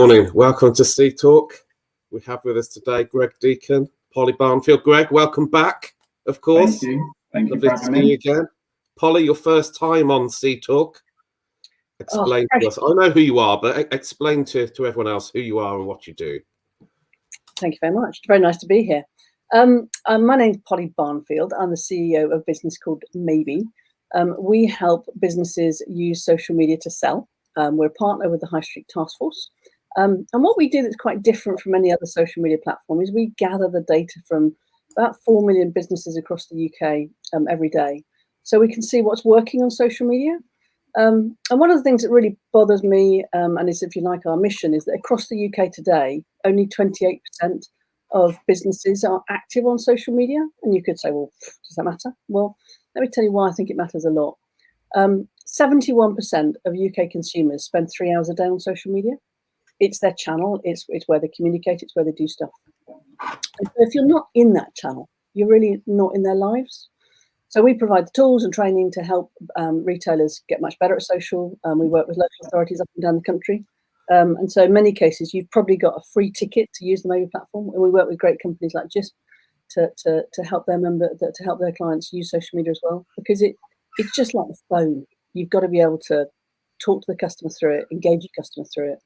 Morning. Welcome to Sea Talk. We have with us today Greg Deacon, Polly Barnfield. Greg, welcome back, of course. Thank you. Thank you Lovely for to having see me. you again. Polly, your first time on Sea Talk. Explain to us. I know who you are, but explain to everyone else who you are and what you do. Thank you very much. It's very nice to be here. My name's Polly Barnfield. I'm the CEO of a business called Maybe. We help businesses use social media to sell. We're a partner with the High Street Task Force. And what we do that's quite different from any other social media platform is we gather the data from about 4 million businesses across the UK every day. So we can see what's working on social media. And one of the things that really bothers me, and is, if you like, our mission, is that across the UK today, only 28% of businesses are active on social media. And you could say, well, does that matter? Well, let me tell you why I think it matters a lot. 71% of UK consumers spend 3 hours a day on social media. It's their channel. It's where they communicate. It's where they do stuff. And so if you're not in that channel, you're really not in their lives. So we provide the tools and training to help retailers get much better at social. We work with local authorities up and down the country. And so in many cases, you've probably got a free ticket to use the Maybe platform. And we work with great companies like Jisp to help to help their clients use social media as well, because it's just like the phone. You've got to be able to talk to the customer through it, engage your customer through it.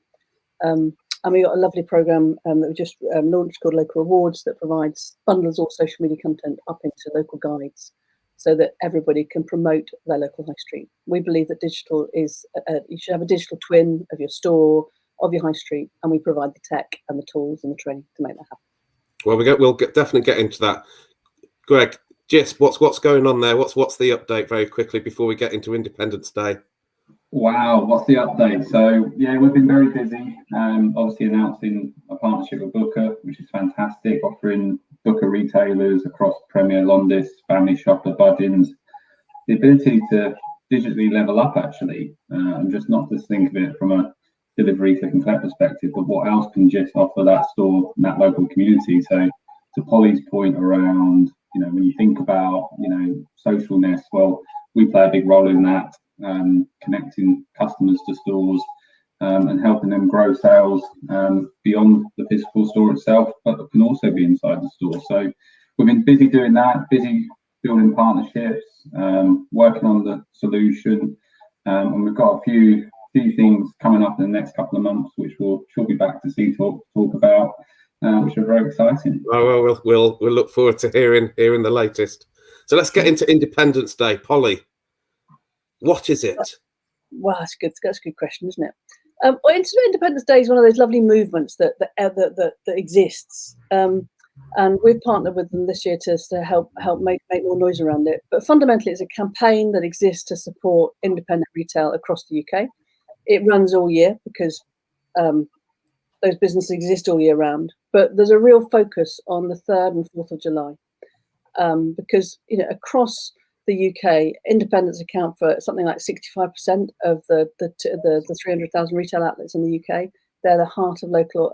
And we got a lovely program that we just launched called Local Rewards that provides bundles all social media content up into local guides so that everybody can promote their local high street. We believe that digital is, you should have a digital twin of your store, of your high street, and we provide the tech and the tools and the training to make that happen. Well, we'll definitely get into that. Greg, Jisp, what's going on there? What's the update very quickly before we get into Independence Day? Wow, what's the update? So yeah, we've been very busy. Obviously announcing a partnership with Booker, which is fantastic, offering Booker retailers across Premier, Londis, Family Shopper, Buddings, the ability to digitally level up actually, and just not just think of it from a delivery, click and collect perspective, but what else can just offer that store and that local community. So to Polly's point around, when you think about, socialness, well, we play a big role in that, connecting customers to stores and helping them grow sales beyond the physical store itself, but can also be inside the store. So we've been busy doing that, busy building partnerships, working on the solution, and we've got a few things coming up in the next couple of months, which she'll be back to Sea Talk about, which are very exciting. Oh, well, we'll look forward to hearing the latest. So let's get into Independence Day. Polly, what is it? Well, that's good. That's a good question, isn't it? Well, Independence Day is one of those lovely movements that exists, and we've partnered with them this year to help make more noise around it. But fundamentally, it's a campaign that exists to support independent retail across the UK. It runs all year because those businesses exist all year round. But there's a real focus on the 3rd and 4th of July because across the UK, independents account for something like 65% of the 300,000 retail outlets in the UK. They're the heart of local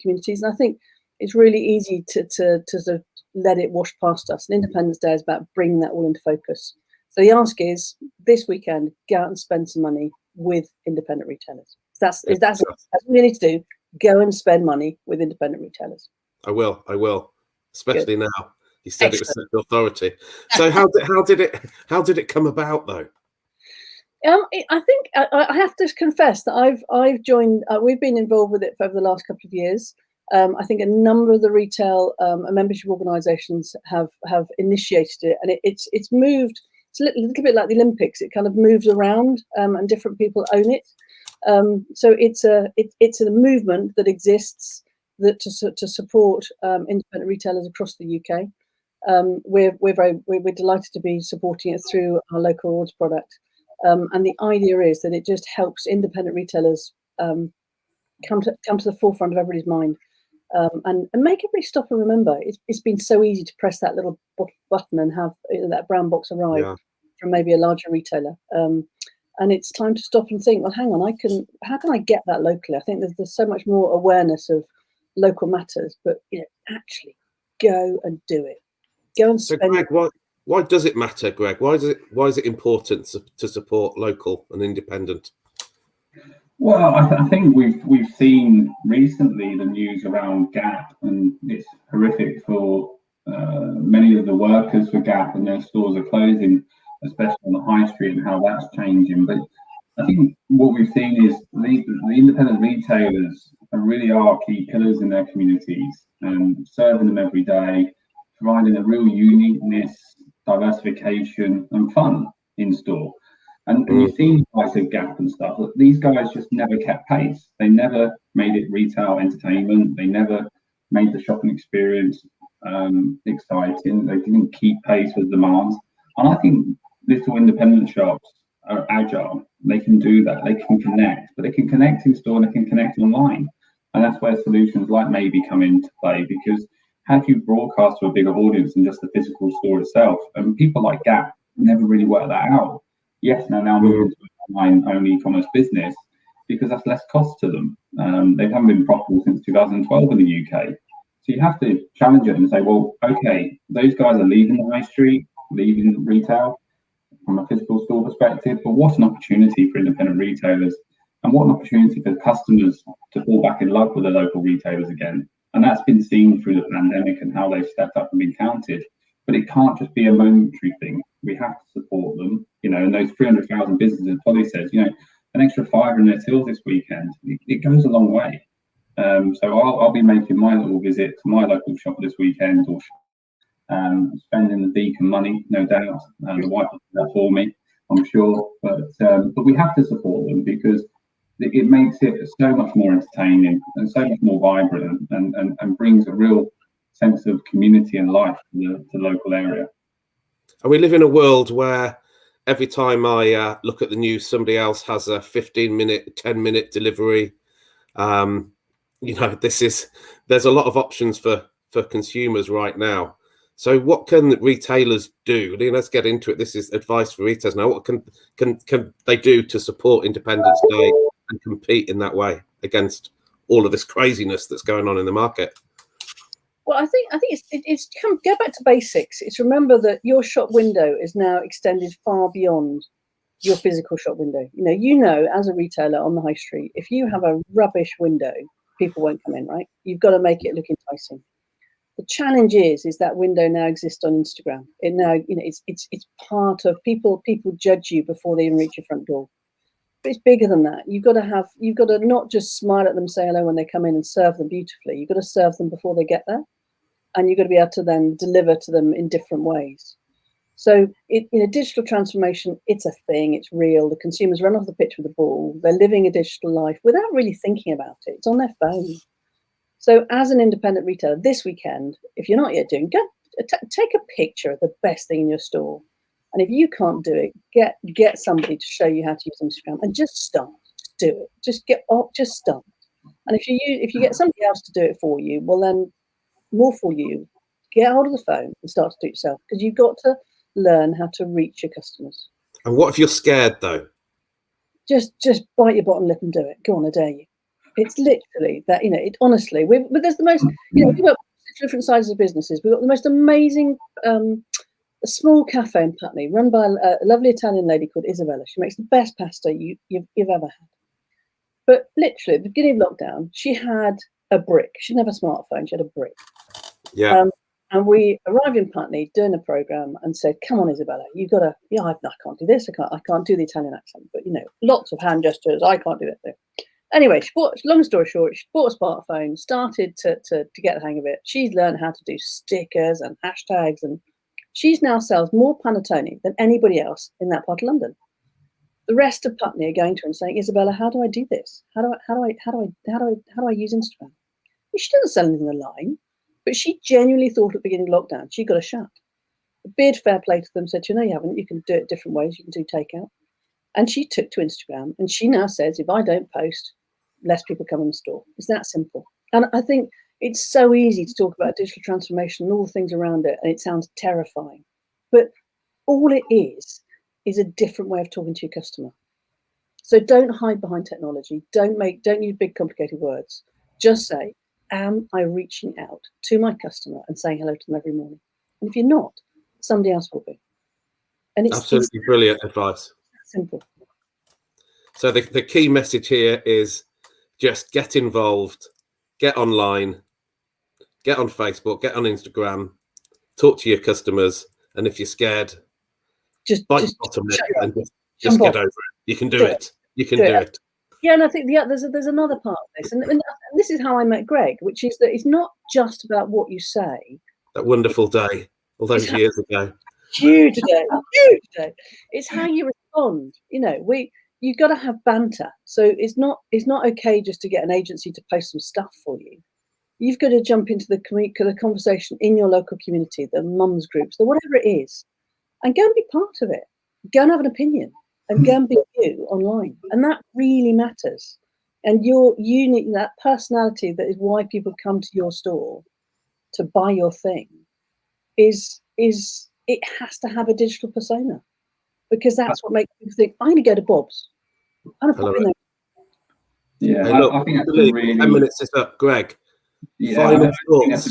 communities, and I think it's really easy to sort of let it wash past us. And Independence Day is about bringing that all into focus. So the ask is this weekend, go out and spend some money with independent retailers. That's what you need to do. Go and spend money with independent retailers. I will, especially Good. now. You said Excellent. It was such authority. So how did it come about though? I think I have to confess that I've joined. We've been involved with it for over the last couple of years. I think a number of the retail membership organisations have initiated it, and it's moved. It's a little bit like the Olympics. It kind of moves around, and different people own it. So it's a movement that exists to support independent retailers across the UK. We're delighted to be supporting it through our local rewards product, and the idea is that it just helps independent retailers come to the forefront of everybody's mind, and make everybody stop and remember. It's been so easy to press that little button and have that brown box arrive from maybe a larger retailer, and it's time to stop and think. Well, hang on, how can I get that locally? I think there's so much more awareness of local matters, but actually go and do it. Go and spend. So, Greg, why does it matter, Greg? Why is it important to support local and independent? Well, I think we've seen recently the news around Gap, and it's horrific for many of the workers for Gap, and their stores are closing, especially on the high street, and how that's changing. But I think what we've seen is the independent retailers really are key pillars in their communities, and serving them every day, providing a real uniqueness, diversification, and fun in store. And you've seen guys at Gap and stuff, that these guys just never kept pace. They never made it retail entertainment. They never made the shopping experience exciting. They didn't keep pace with demands. And I think little independent shops are agile. They can do that. They can connect, but they can connect in store and they can connect online. And that's where solutions like Maybe come into play, because how do you broadcast to a bigger audience than just the physical store itself? And people like Gap never really work that out. Yes, now moving to an online-only e-commerce business, because that's less cost to them. They haven't been profitable since 2012 in the UK. So you have to challenge it and say, well, okay, those guys are leaving the high street, leaving retail from a physical store perspective, but what an opportunity for independent retailers, and what an opportunity for customers to fall back in love with the local retailers again. And that's been seen through the pandemic and how they've stepped up and been counted. But it can't just be a momentary thing. We have to support them, and those 300,000 businesses, Polly says, an extra fiver in their tills this weekend, it goes a long way. So I'll be making my little visit to my local shop this weekend, or spending the Deacon money, no doubt. The wife will do that for me, I'm sure. But we have to support them, because it makes it so much more entertaining and so much more vibrant, and brings a real sense of community and life to the local area. And we live in a world where every time I look at the news, somebody else has a 15-minute, 10-minute delivery. There's a lot of options for consumers right now. So what can retailers do? Let's get into it. This is advice for retailers now. What can they do to support Independence Day and compete in that way against all of this craziness that's going on in the market? Well, I think it's go back to basics. It's remember that your shop window is now extended far beyond your physical shop window. As a retailer on the high street, if you have a rubbish window, people won't come in, right? You've got to make it look enticing. The challenge is that window now exists on Instagram. It now, it's part of people. People judge you before they even reach your front door. But it's bigger than that. You've got to not just smile at them, say hello when they come in, and serve them beautifully. You've got to serve them before they get there. And you've got to be able to then deliver to them in different ways. So digital transformation, it's a thing, it's real. The consumers run off the pitch with the ball. They're living a digital life without really thinking about it. It's on their phone. So as an independent retailer this weekend, if you're not yet doing, take a picture of the best thing in your store. And if you can't do it, get somebody to show you how to use Instagram, and just start. Just do it. Just start. And if you get somebody else to do it for you, well then, more for you. Get hold of the phone and start to do it yourself, because you've got to learn how to reach your customers. And what if you're scared though? Just bite your bottom lip and do it. Go on, I dare you. It's literally that. Honestly, but there's the most. We've got different sizes of businesses. We've got the most amazing a small cafe in Putney, run by a lovely Italian lady called Isabella. She makes the best pasta you've ever had. But literally, at the beginning of lockdown, she had a brick. She didn't have a smartphone. She had a brick. Yeah. And we arrived in Putney doing a program and said, "Come on, Isabella, you've got to." I can't do this. I can't do the Italian accent. But lots of hand gestures. I can't do it. Anyway, long story short, she bought a smartphone, started to get the hang of it. She's learned how to do stickers and hashtags, and she's now sells more panettone than anybody else in that part of London. The rest of Putney are going to her and saying, "Isabella, how do I do this? How do I use Instagram?" She doesn't sell anything online, but she genuinely thought at the beginning of lockdown she got a shot. The bid, fair play to them, said, "You haven't. You can do it different ways. You can do takeout." And she took to Instagram, and she now says, "If I don't post, less people come in the store." It's that simple. And I think it's so easy to talk about digital transformation and all the things around it, and it sounds terrifying. But all it is a different way of talking to your customer. So don't hide behind technology. Don't use big complicated words. Just say, am I reaching out to my customer and saying hello to them every morning? And if you're not, somebody else will be. And it's absolutely brilliant advice. Simple. So the key message here is just get involved, get online, get on Facebook, get on Instagram, talk to your customers, and if you're scared, bite your bottom lip and just get over it. You can do it. You can do it. Yeah, and I think there's another part of this, and this is how I met Greg, which is that it's not just about what you say. That wonderful day, all those years ago. Huge day. It's how you respond. You know, you've got to have banter. So it's not okay just to get an agency to post some stuff for you. You've got to jump into the conversation in your local community, the mums groups, the whatever it is, and go and be part of it. Go and have an opinion. And go and be you online, and that really matters. And your unique, that personality, that is why people come to your store to buy your thing. Is it has to have a digital persona, because that's what makes people think, I'm going to go to Bob's. I'm going to pop in there. Yeah, hey, look, I think that's really 10 minutes is up, Greg. Yeah,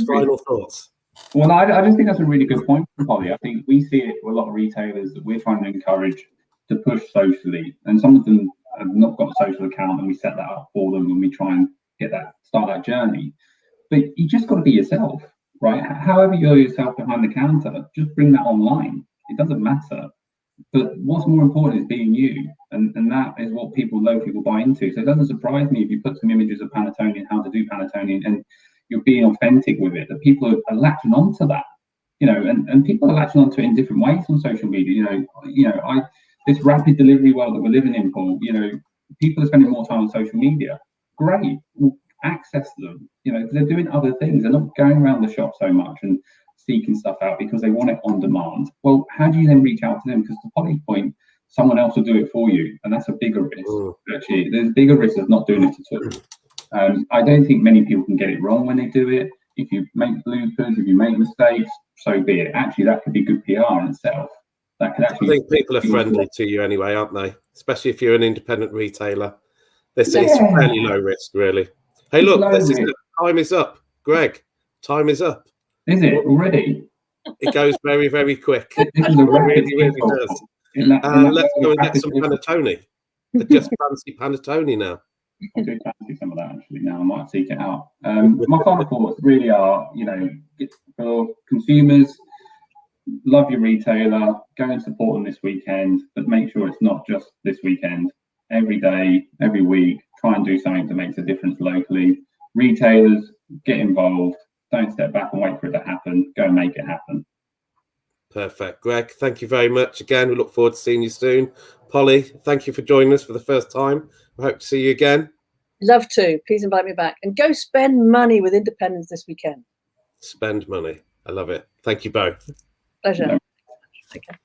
final thoughts. Well, I just think that's a really good point from Polly. I think we see it with a lot of retailers that we're trying to encourage to push socially, and some of them have not got a social account, and we set that up for them when we try and start that journey. But you just got to be yourself, right? However you're yourself behind the counter, just bring that online. It doesn't matter. But what's more important is being you, and that is what people locally will buy into. So it doesn't surprise me if you put some images of panettone and how to do panettone, and you're being authentic with it, that people are latching onto that, you know, and people are latching onto it in different ways on social media. This rapid delivery world that we're living in, Paul, you know, people are spending more time on social media. Great, we'll access them, you know, because they're doing other things. They're not going around the shop so much and seeking stuff out because they want it on demand. Well, how do you then reach out to them? Because to Polly's point, someone else will do it for you, and that's a bigger risk. Actually, there's bigger risk of not doing it at all. I don't think many people can get it wrong when they do it. If you make bloopers, if you make mistakes, so be it. Actually, that could be good PR in itself. That could actually. I think people are friendly to you anyway, aren't they? Especially if you're an independent retailer. It's fairly low risk, really. Hey, look, time is up. Greg, time is up. Is it already? It goes very, very quick. This is a really does. Let's go and get some panettone. Just fancy panettone now. I do fancy some of that actually now. I might seek it out. My final thoughts really are, you know, for consumers, love your retailer, go and support them this weekend, but make sure it's not just this weekend. Every day, every week, try and do something that makes a difference locally. Retailers, get involved. Don't step back and wait for it to happen. Go and make it happen. Perfect. Greg, thank you very much again. We look forward to seeing you soon. Polly, thank you for joining us for the first time. I hope to see you again. Love to. Please invite me back. And go spend money with independents this weekend. Spend money. I love it. Thank you both. Pleasure. Okay.